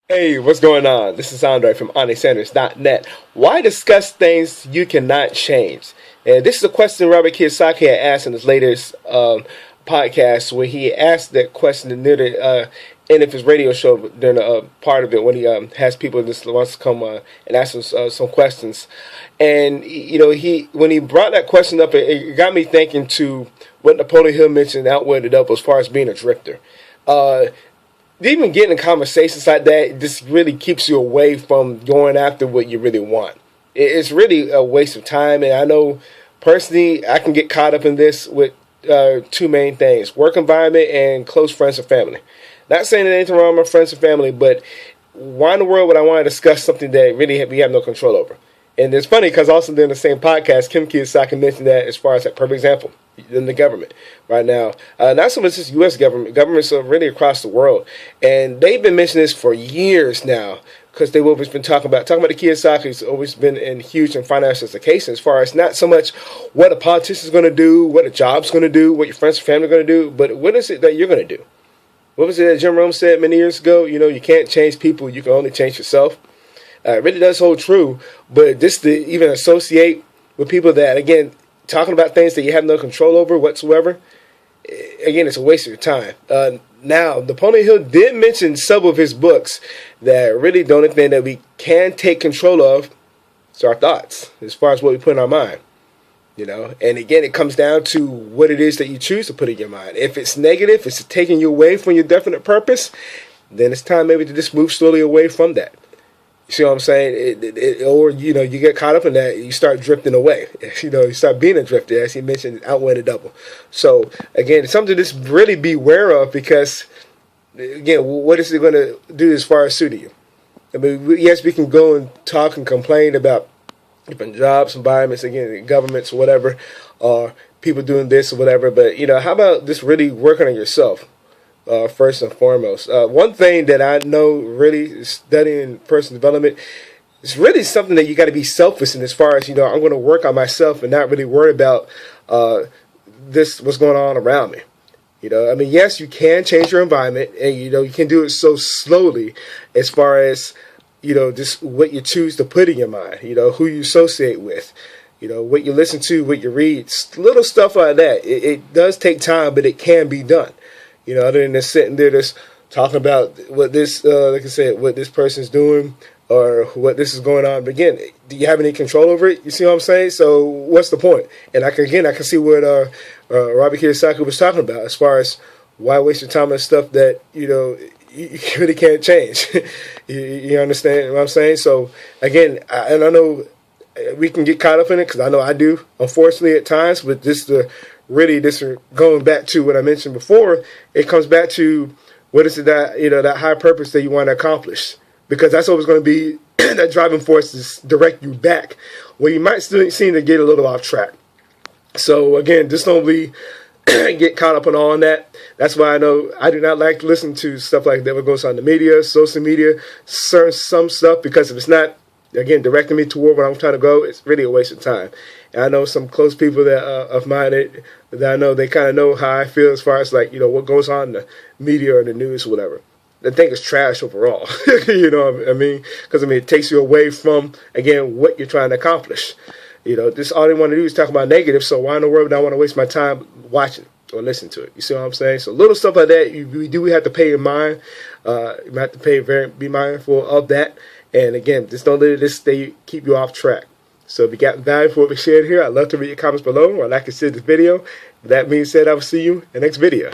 Hey, what's going on? This is Andre from AndreSanders.net. Why discuss things you cannot change? And this is a question Robert Kiyosaki had asked in his latest podcast, where he asked that question near the end of his radio show during a part of it, when he has people that wants to come and ask him some questions. And he when he brought that question up, it got me thinking to what Napoleon Hill mentioned Outward the Double as far as being a drifter. Even getting in conversations like that just really keeps you away from going after what you really want. It's really a waste of time, and I know personally I can get caught up in this with two main things: work environment and close friends and family. Not saying there's anything wrong with my friends and family, but why in the world would I want to discuss something that really we have no control over? And it's funny because also during the same podcast, Kim Kiyosaki mentioned that as far as that perfect example in the government right now. Not so much just U.S. government, governments are really across the world. And they've been mentioning this for years now because they've always been talking about the Kiyosaki's always been in huge in financial education as far as not so much what a politician's going to do, what a job's going to do, what your friends and family are going to do, but what is it that you're going to do? What was it that Jim Rome said many years ago? You can't change people, you can only change yourself. It really does hold true, but just to even associate with people that, again, talking about things that you have no control over whatsoever, again, it's a waste of your time. Now, Napoleon Hill did mention some of his books that really the only thing that we can take control of is our thoughts, as far as what we put in our mind. And again, it comes down to what it is that you choose to put in your mind. If it's negative, if it's taking you away from your definite purpose, then it's time maybe to just move slowly away from that. You see what I'm saying? Or you get caught up in that, you start drifting away. You start being a drifter, as he mentioned, Outward the Double. So, again, it's something to just really be aware of because, again, what is it going to do as far as suiting you? I mean, yes, we can go and talk and complain about different jobs, environments, again, governments, or whatever, or people doing this or whatever, but, how about just really working on yourself? First and foremost. One thing that I know really studying personal development is really something that you got to be selfish in as far as, I'm going to work on myself and not really worry about what's going on around me. Yes, you can change your environment and, you can do it so slowly as far as, just what you choose to put in your mind, who you associate with. What you listen to, what you read, little stuff like that. It does take time, but it can be done. Other than just sitting there just talking about what this, like I said, what this person's doing or what this is going on. But again, do you have any control over it? You see what I'm saying? So what's the point? And I can see what Robert Kiyosaki was talking about as far as why waste your time on stuff that, you really can't change. you understand what I'm saying? So again, I know we can get caught up in it because I know I do, unfortunately, at times, but this going back to what I mentioned before, it comes back to what is it that, that high purpose that you want to accomplish, because that's always going to be that driving force to direct you back where you might still seem to get a little off track. So again, just don't get caught up on all that. That's why I know I do not like to listen to stuff like that what goes on the media, social media, some stuff, because if it's not, again, directing me toward where I'm trying to go, it's really a waste of time. And I know some close people that of mine that I know, they kind of know how I feel as far as what goes on in the media or the news or whatever. The thing is trash overall. You know what I mean? Because it takes you away from, again, what you're trying to accomplish. This all they want to do is talk about negative. So why in the world would I want to waste my time watching or listening to it? You see what I'm saying? So little stuff like that, we have to pay in mind. You have to be mindful of that. And again, just don't let it keep you off track. So if you got value for what we shared here, I'd love to read your comments below or like and share this video. With that being said, I will see you in the next video.